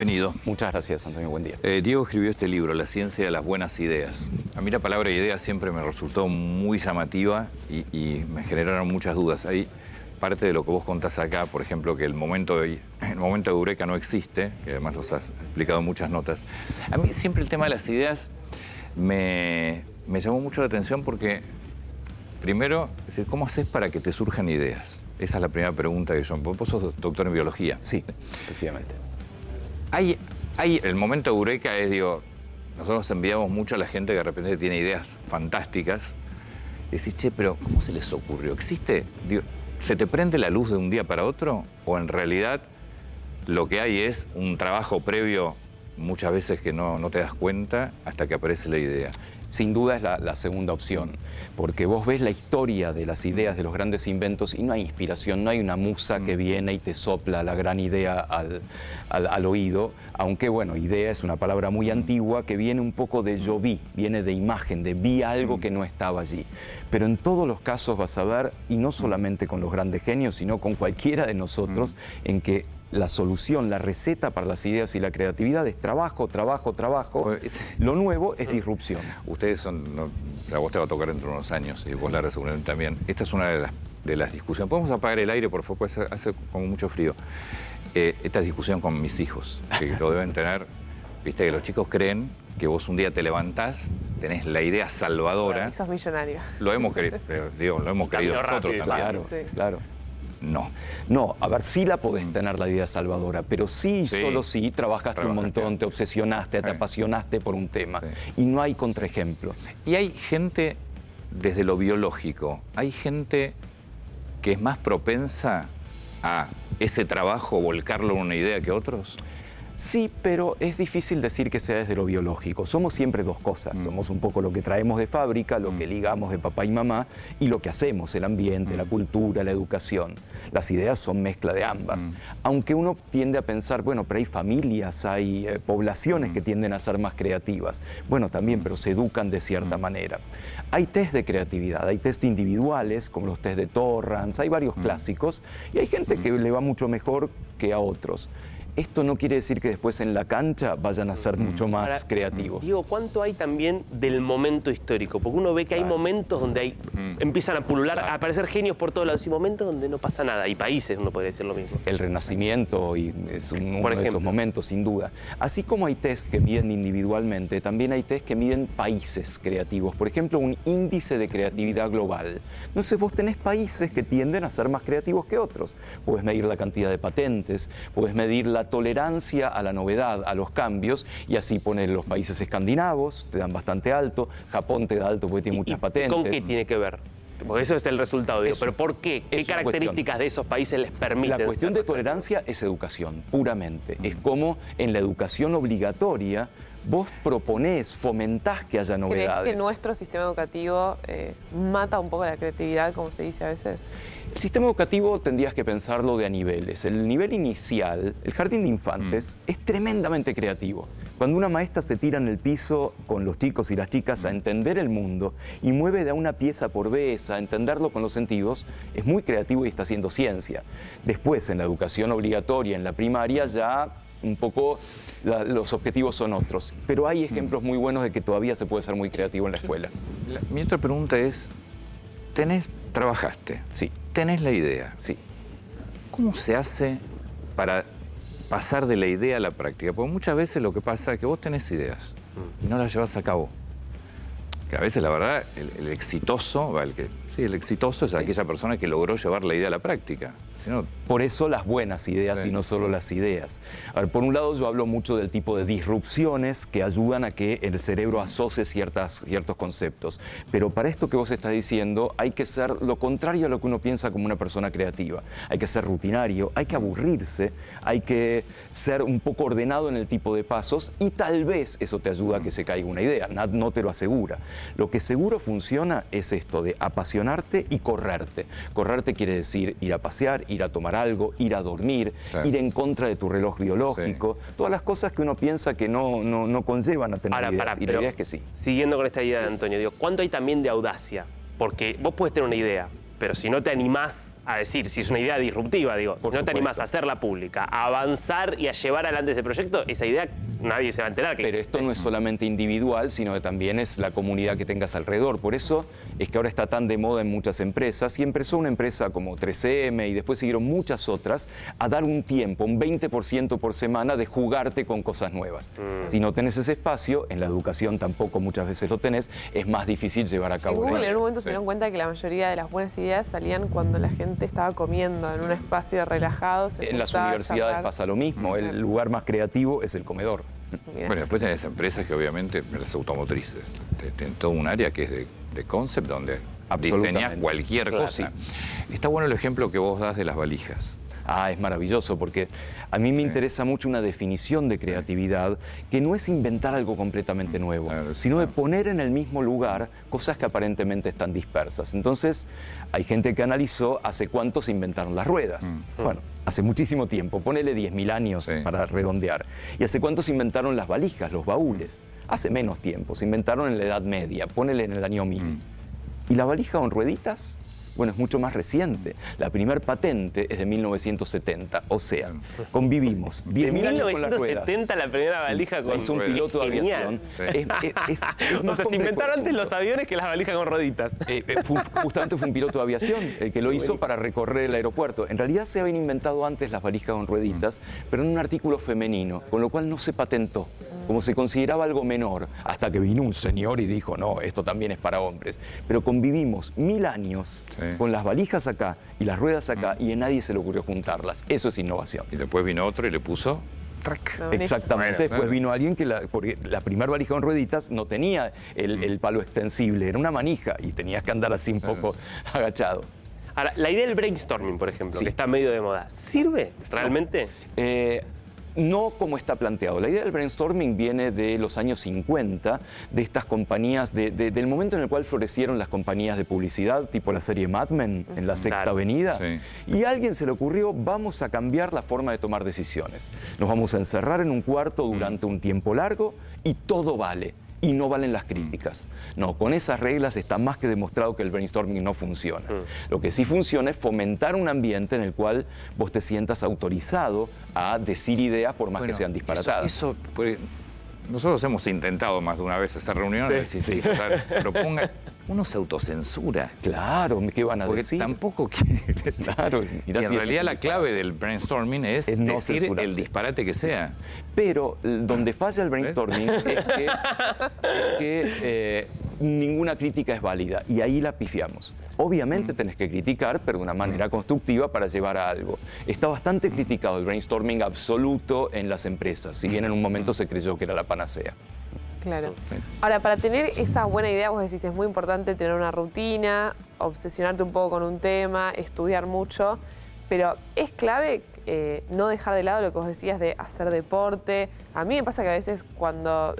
Bienvenido. Muchas gracias, Antonio. Buen día. Diego escribió este libro, La ciencia de las buenas ideas. A mí la palabra idea siempre me resultó muy llamativa y me generaron muchas dudas. Hay parte de lo que vos contás acá, por ejemplo, que el momento de eureka no existe, que además los has explicado en muchas notas. A mí siempre el tema de las ideas me llamó mucho la atención porque, primero, es decir, ¿cómo haces para que te surjan ideas? Esa es la primera pregunta que yo... Vos sos doctor en biología. Sí, efectivamente. El momento eureka es, digo, nosotros enviamos mucho a la gente que de repente tiene ideas fantásticas. Y decís, che, pero ¿cómo se les ocurrió? ¿Existe? Digo, ¿se te prende la luz de un día para otro? ¿O en realidad lo que hay es un trabajo previo, muchas veces que no te das cuenta hasta que aparece la idea? Sin duda es la segunda opción, porque vos ves la historia de las ideas de los grandes inventos y no hay inspiración, no hay una musa que viene y te sopla la gran idea al oído, aunque bueno, idea es una palabra muy antigua que viene un poco de yo vi, viene de imagen, de vi algo que no estaba allí. Pero en todos los casos vas a ver, y no solamente con los grandes genios, sino con cualquiera de nosotros, en que la solución, la receta para las ideas y la creatividad es trabajo, trabajo, trabajo. Lo nuevo es disrupción. Ustedes son... a vos te va a tocar dentro de unos años, y vos, Lara, seguramente también. Esta es una de las discusiones. ¿Podemos apagar el aire, por favor? Pues hace como mucho frío. Esta discusión con mis hijos, que lo deben tener. Viste que los chicos creen que vos un día te levantás, tenés la idea salvadora. Y sos millonario. Lo hemos querido, digo, lo hemos querido nosotros también. Claro, sí. Claro. No, a ver, sí la podés tener la idea salvadora, pero sí, solo sí, trabajaste un montón, te obsesionaste, te apasionaste por un tema. Y no hay contraejemplo. Y hay gente, desde lo biológico, hay gente que es más propensa a ese trabajo, volcarlo en una idea que otros. Sí, pero es difícil decir que sea desde lo biológico. Somos siempre dos cosas. Somos un poco lo que traemos de fábrica, lo que ligamos de papá y mamá, y lo que hacemos, el ambiente, la cultura, la educación. Las ideas son mezcla de ambas. Aunque uno tiende a pensar, bueno, pero hay familias, hay poblaciones que tienden a ser más creativas. Bueno, también, pero se educan de cierta manera. Hay test de creatividad, hay test individuales, como los test de Torrance, hay varios clásicos, y hay gente que le va mucho mejor que a otros. Esto no quiere decir que después en la cancha vayan a ser mucho más creativos. Digo, ¿cuánto hay también del momento histórico? Porque uno ve que hay momentos donde empiezan a pulular, a aparecer genios por todos lados, y momentos donde no pasa nada. Y países, uno podría decir lo mismo. El Renacimiento es uno de esos momentos, sin duda. Así como hay test que miden individualmente, también hay test que miden países creativos. Por ejemplo, un índice de creatividad global. Entonces vos tenés países que tienden a ser más creativos que otros. Puedes medir la cantidad de patentes, puedes medir la tolerancia a la novedad, a los cambios, y así poner los países escandinavos, te dan bastante alto, Japón te da alto porque tiene muchas patentes. ¿Con qué tiene que ver? Porque eso es el resultado, digo, pero ¿por qué? ¿Qué características de esos países les permiten? La cuestión de tolerancia es educación, puramente. Es como en la educación obligatoria vos proponés, fomentás que haya novedades. ¿Crees que nuestro sistema educativo mata un poco la creatividad, como se dice a veces? El sistema educativo tendrías que pensarlo de a niveles. El nivel inicial, el jardín de infantes, es tremendamente creativo. Cuando una maestra se tira en el piso con los chicos y las chicas a entender el mundo y mueve de una pieza por vez a entenderlo con los sentidos, es muy creativo y está haciendo ciencia. Después, en la educación obligatoria, en la primaria, ya un poco los objetivos son otros. Pero hay ejemplos muy buenos de que todavía se puede ser muy creativo en la escuela. Mi otra pregunta es, trabajaste, sí, tenés la idea, sí. ¿Cómo se hace para pasar de la idea a la práctica? Porque muchas veces lo que pasa es que vos tenés ideas y no las llevas a cabo. Que a veces, la verdad, el exitoso, el exitoso es aquella persona que logró llevar la idea a la práctica. Por eso las buenas ideas y no solo las ideas. A ver, por un lado yo hablo mucho del tipo de disrupciones que ayudan a que el cerebro asocie ciertos conceptos. Pero para esto que vos estás diciendo hay que ser lo contrario a lo que uno piensa como una persona creativa. Hay que ser rutinario, hay que aburrirse, hay que ser un poco ordenado en el tipo de pasos y tal vez eso te ayuda a que se caiga una idea, no te lo asegura. Lo que seguro funciona es esto de apasionarte y correrte. Correrte quiere decir ir a pasear, ir a tomar algo, ir a dormir, ir en contra de tu reloj biológico, todas las cosas que uno piensa que no conllevan a tener ideas, y la idea es que sí. Siguiendo con esta idea de Antonio, digo, ¿cuánto hay también de audacia? Porque vos puedes tener una idea, pero si no te animás a decir si es una idea disruptiva, digo, si no te animás a hacerla pública, a avanzar y a llevar adelante ese proyecto, esa idea nadie se va a enterar. Pero esto no es solamente individual, sino que también es la comunidad que tengas alrededor. Por eso es que ahora está tan de moda en muchas empresas, y empezó una empresa como 3M y después siguieron muchas otras, a dar un tiempo, un 20% por semana de jugarte con cosas nuevas. Si no tenés ese espacio, en la educación tampoco muchas veces lo tenés, es más difícil llevar a En cabo. Google en un momento se dieron cuenta que la mayoría de las buenas ideas salían cuando la gente estaba comiendo en un espacio relajado. En las universidades pasa lo mismo, el lugar más creativo es el comedor. Bueno, después tenés empresas que obviamente, las automotrices, tienen todo un área que es de concept donde diseñás cualquier cosa. Está bueno el ejemplo que vos das de las valijas. Ah, es maravilloso, porque a mí me interesa mucho una definición de creatividad que no es inventar algo completamente nuevo, sino de poner en el mismo lugar cosas que aparentemente están dispersas. Entonces, hay gente que analizó hace cuánto se inventaron las ruedas. Bueno, hace muchísimo tiempo, ponele 10.000 años para redondear. ¿Y hace cuánto se inventaron las valijas, los baúles? Hace menos tiempo, se inventaron en la Edad Media, ponele en el año 1000. ¿Y la valija con rueditas? Bueno, es mucho más reciente. La primer patente es de 1970, o sea, convivimos 10.000 años con las ruedas. 1970 la primera valija con es un piloto de aviación. O sea, se inventaron antes los aviones que las valijas con rueditas. Justamente fue un piloto de aviación el que lo hizo para recorrer el aeropuerto. En realidad se habían inventado antes las valijas con rueditas, pero en un artículo femenino, con lo cual no se patentó, como se consideraba algo menor, hasta que vino un señor y dijo, no, esto también es para hombres. Pero convivimos 1000 años con las valijas acá y las ruedas acá, y a nadie se le ocurrió juntarlas. Eso es innovación. Y después vino otro y le puso... Exactamente, después vino alguien que porque la primera valija con rueditas no tenía el palo extensible, era una manija y tenías que andar así un poco agachado. Ahora, la idea del brainstorming, por ejemplo, que está medio de moda, ¿sirve realmente? No como está planteado. La idea del brainstorming viene de los años 50, de estas compañías, del momento en el cual florecieron las compañías de publicidad, tipo la serie Mad Men en la Sexta Avenida, y a alguien se le ocurrió, vamos a cambiar la forma de tomar decisiones. Nos vamos a encerrar en un cuarto durante un tiempo largo y todo vale. Y no valen las críticas. No, con esas reglas está más que demostrado que el brainstorming no funciona. Lo que sí funciona es fomentar un ambiente en el cual vos te sientas autorizado a decir ideas por más que sean disparatadas. Eso nosotros hemos intentado más de una vez hacer reuniones y propongan. Uno se autocensura. Claro, ¿qué van a decir? Porque tampoco quiere. Claro, y en realidad la clave del brainstorming es no decir el disparate que sea. Pero donde falla el brainstorming es que ninguna crítica es válida, y ahí la pifiamos. Obviamente tenés que criticar, pero de una manera constructiva para llevar a algo. Está bastante criticado el brainstorming absoluto en las empresas, si bien en un momento se creyó que era la panacea. Claro. Ahora, para tener esa buena idea, vos decís, es muy importante tener una rutina, obsesionarte un poco con un tema, estudiar mucho, pero es clave no dejar de lado lo que vos decías de hacer deporte. A mí me pasa que a veces cuando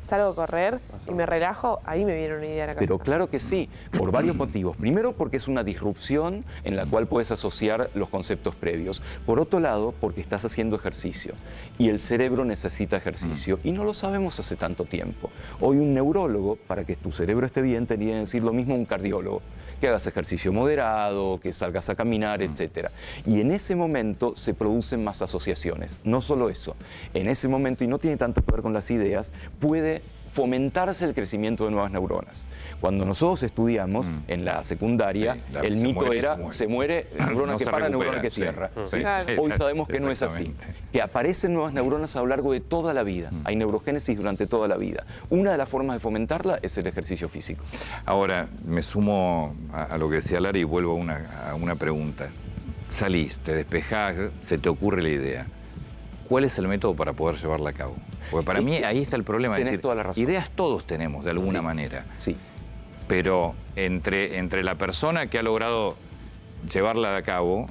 salgo a correr y me relajo, ahí me viene una idea a la cabeza. Pero claro que sí, por varios motivos. Primero, porque es una disrupción en la cual puedes asociar los conceptos previos. Por otro lado, porque estás haciendo ejercicio y el cerebro necesita ejercicio y no lo sabemos hace tanto tiempo. Hoy un neurólogo, para que tu cerebro esté bien, tendría que decir lo mismo un cardiólogo, que hagas ejercicio moderado, que salgas a caminar, etcétera. Y en ese momento se producen más asociaciones. No solo eso, en ese momento, y no tiene tanto que ver con las ideas, puede fomentarse el crecimiento de nuevas neuronas. Cuando nosotros estudiamos en la secundaria, el mito era, se muere neurona que para, neurona que cierra. Hoy sabemos que no es así, que aparecen nuevas neuronas a lo largo de toda la vida. Hay neurogénesis durante toda la vida. Una de las formas de fomentarla es el ejercicio físico. Ahora, me sumo a lo que decía Lara y vuelvo a una pregunta. Salís, te despejás, se te ocurre la idea. ¿Cuál es el método para poder llevarla a cabo? Porque para mí ahí está el problema. Tenés toda la razón. Ideas todos tenemos de alguna manera. Sí. Pero entre la persona que ha logrado llevarla a cabo,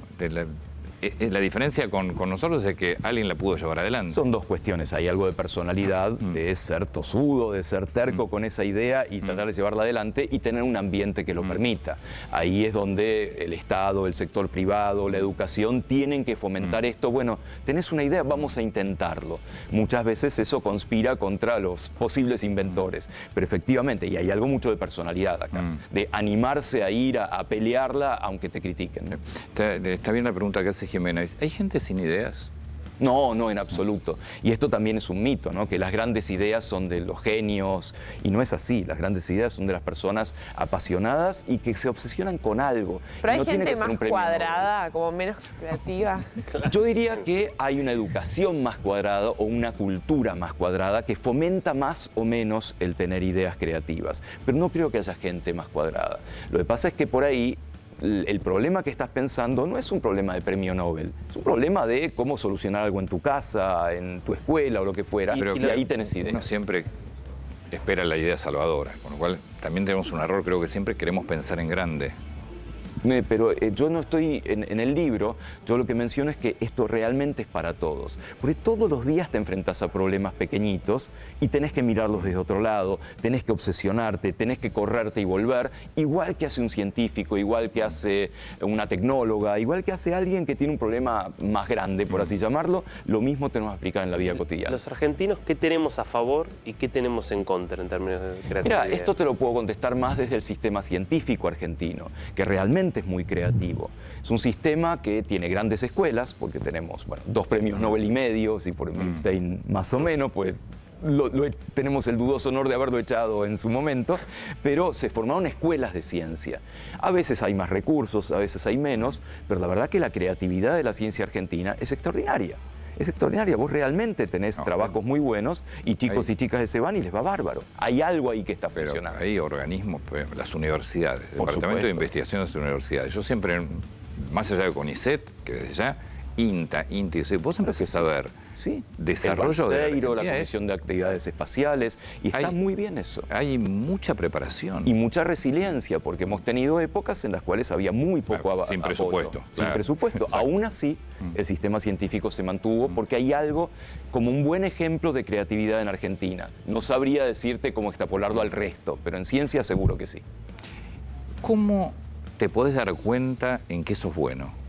La diferencia con nosotros es que alguien la pudo llevar adelante. Son dos cuestiones. Hay algo de personalidad, de ser tosudo, de ser terco con esa idea y tratar de llevarla adelante y tener un ambiente que lo permita. Ahí es donde el Estado, el sector privado, la educación tienen que fomentar esto. Bueno, tenés una idea, vamos a intentarlo. Muchas veces eso conspira contra los posibles inventores. Pero efectivamente, y hay algo mucho de personalidad acá, de animarse a ir a pelearla aunque te critiquen. Está bien la pregunta que hace Jimena. ¿Hay gente sin ideas? No, no, en absoluto. Y esto también es un mito, ¿no? Que las grandes ideas son de los genios, y no es así. Las grandes ideas son de las personas apasionadas y que se obsesionan con algo. Pero hay no gente más cuadrada, como menos creativa. Yo diría que hay una educación más cuadrada o una cultura más cuadrada que fomenta más o menos el tener ideas creativas. Pero no creo que haya gente más cuadrada. Lo que pasa es que por ahí el problema que estás pensando no es un problema de premio Nobel, es un problema de cómo solucionar algo en tu casa, en tu escuela o lo que fuera, y ahí tenés ideas. Uno siempre espera la idea salvadora, con lo cual también tenemos un error, creo que siempre queremos pensar en grande. Pero yo no estoy en el libro, yo lo que menciono es que esto realmente es para todos. Porque todos los días te enfrentas a problemas pequeñitos y tenés que mirarlos desde otro lado, tenés que obsesionarte, tenés que correrte y volver, igual que hace un científico, igual que hace una tecnóloga, igual que hace alguien que tiene un problema más grande, por así llamarlo, lo mismo tenemos que aplicar en la vida cotidiana. Los argentinos, ¿qué tenemos a favor y qué tenemos en contra en términos de creatividad? Mira, esto te lo puedo contestar más desde el sistema científico argentino, que realmente es muy creativo. Es un sistema que tiene grandes escuelas, porque tenemos 2 premios Nobel y medio, y por Einstein más o menos, pues tenemos el dudoso honor de haberlo echado en su momento, pero se formaron escuelas de ciencia. A veces hay más recursos, a veces hay menos, pero la verdad que la creatividad de la ciencia argentina es extraordinaria. Es extraordinaria, vos realmente tenés trabajos muy buenos y chicos y chicas se van y les va bárbaro. Hay algo ahí que está funcionando. Hay organismos, las universidades, el Departamento de Investigaciones de Universidades. Yo siempre, más allá de CONICET, que desde ya, INTA, INTI, vos empezás a ver desarrollo de la Comisión de Actividades Espaciales, y está muy bien eso. Hay mucha preparación. Y mucha resiliencia, porque hemos tenido épocas en las cuales había muy poco sin presupuesto. Apoyo. Sin presupuesto. Aún así, el sistema científico se mantuvo, porque hay algo como un buen ejemplo de creatividad en Argentina. No sabría decirte cómo extrapolarlo al resto, pero en ciencia seguro que sí. ¿Cómo te podés dar cuenta en que sos bueno?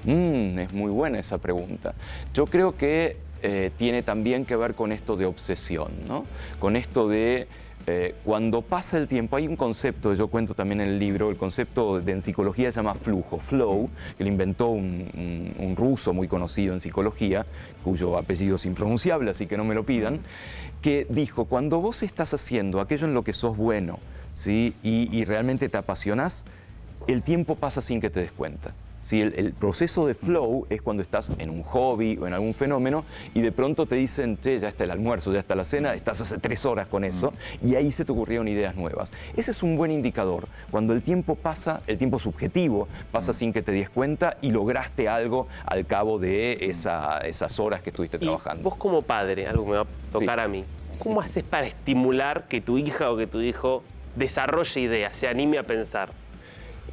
Es muy buena esa pregunta. Yo creo que tiene también que ver con esto de obsesión, ¿no? Con esto de cuando pasa el tiempo. Hay un concepto, yo cuento también en el libro, el concepto en psicología se llama flujo, flow, que lo inventó un ruso muy conocido en psicología, cuyo apellido es impronunciable, así que no me lo pidan, que dijo, cuando vos estás haciendo aquello en lo que sos bueno, ¿sí? y realmente te apasionás, el tiempo pasa sin que te des cuenta. Sí, el proceso de flow es cuando estás en un hobby o en algún fenómeno y de pronto te dicen, che, ya está el almuerzo, ya está la cena, estás hace 3 horas con eso, y ahí se te ocurrieron ideas nuevas. Ese es un buen indicador, cuando el tiempo pasa, el tiempo subjetivo pasa sin que te des cuenta y lograste algo al cabo de esas horas que estuviste trabajando. Vos como padre, algo me va a tocar a mí, ¿cómo haces para estimular que tu hija o que tu hijo desarrolle ideas, se anime a pensar?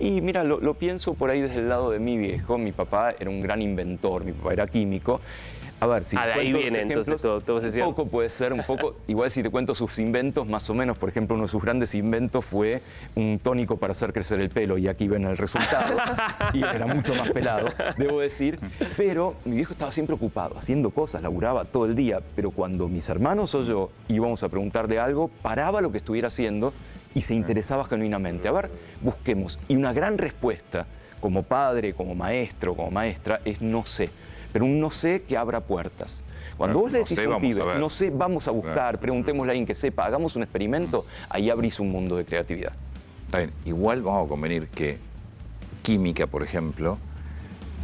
Y mira, lo pienso por ahí desde el lado de mi viejo. Mi papá era un gran inventor, mi papá era químico. A ver, si de ahí viene entonces todo un poco puede ser, un poco, igual si te cuento sus inventos, más o menos, por ejemplo, uno de sus grandes inventos fue un tónico para hacer crecer el pelo, y aquí ven el resultado, y era mucho más pelado, debo decir, pero mi viejo estaba siempre ocupado, haciendo cosas, laburaba todo el día, pero cuando mis hermanos o yo íbamos a preguntarle algo, paraba lo que estuviera haciendo y se interesaba genuinamente. A ver, busquemos. Y una gran respuesta, como padre, como maestro, como maestra, es no sé. Pero un no sé que abra puertas. Cuando vos le decís a un pibe, no sé, vamos a buscar, preguntémosle a alguien que sepa, hagamos un experimento, ahí abrís un mundo de creatividad. Está bien, igual vamos a convenir que química, por ejemplo,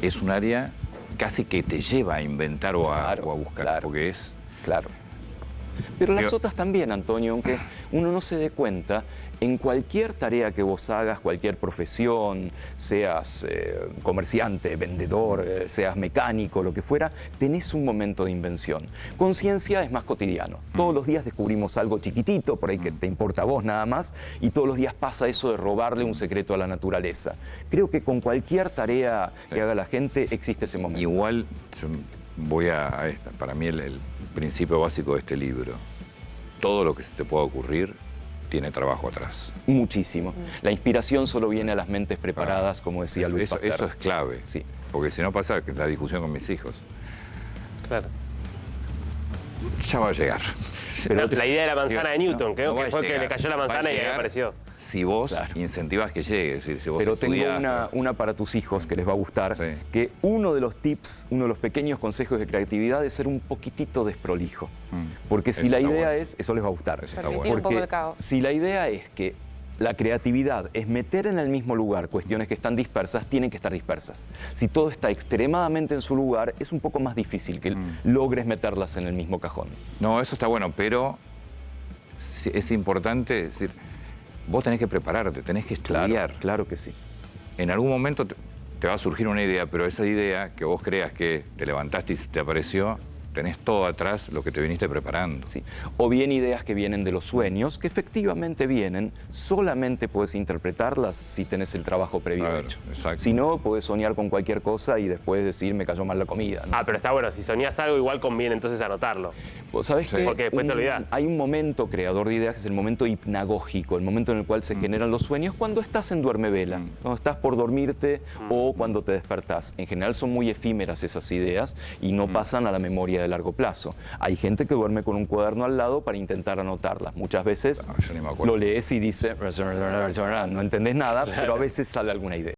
es un área casi que te lleva a inventar o a buscar, porque es... Claro. Pero las otras también, Antonio, aunque uno no se dé cuenta, en cualquier tarea que vos hagas, cualquier profesión, seas comerciante, vendedor, seas mecánico, lo que fuera, tenés un momento de invención. Conciencia es más cotidiano. Todos los días descubrimos algo chiquitito, por ahí que te importa a vos nada más, y todos los días pasa eso de robarle un secreto a la naturaleza. Creo que con cualquier tarea que haga la gente existe ese momento. Igual, yo voy a esta, para mí el principio básico de este libro. Todo lo que se te pueda ocurrir tiene trabajo atrás. Muchísimo. La inspiración solo viene a las mentes preparadas, como decía Luis Pasteur. Eso es clave, sí. Porque si no pasa la discusión con mis hijos. Claro. Ya va a llegar. Pero la idea de la manzana de Newton, que va a fue que llegar. le cayó la manzana y ahí apareció. Si vos incentivas que llegue, si vos Pero tengo estudiás, una para tus hijos que les va a gustar, Sí. que uno de los tips, uno de los pequeños consejos de creatividad es ser un poquitito desprolijo. Porque si Eso la está idea bueno. es, eso les va a gustar. Eso está Permitir bueno. un poco Porque de caos. si la idea es que la creatividad es meter en el mismo lugar cuestiones que están dispersas, tienen que estar dispersas. Si todo está extremadamente en su lugar, es un poco más difícil que logres meterlas en el mismo cajón. No, eso está bueno, pero es importante decir, vos tenés que prepararte, tenés que estudiar. Claro que sí. En algún momento te va a surgir una idea, pero esa idea que vos creas que te levantaste y te apareció, tenés todo atrás lo que te viniste preparando. Sí. O bien ideas que vienen de los sueños, que efectivamente vienen, solamente puedes interpretarlas si tenés el trabajo previo Claro, hecho. exacto. Si no, puedes soñar con cualquier cosa y después decir me cayó mal la comida, ¿no? Ah, pero está bueno, si soñás algo igual conviene entonces anotarlo. Vos sabés Sí. que Porque después te olvidás. hay un momento creador de ideas que es el momento hipnagógico, el momento en el cual se generan los sueños cuando estás en duermevela, cuando estás por dormirte o cuando te despertás. En general son muy efímeras esas ideas y no pasan a la memoria de largo plazo. Hay gente que duerme con un cuaderno al lado para intentar anotarlas. Muchas veces No, yo ni me acuerdo. lo lees y dice, no entendés nada, pero a veces sale alguna idea.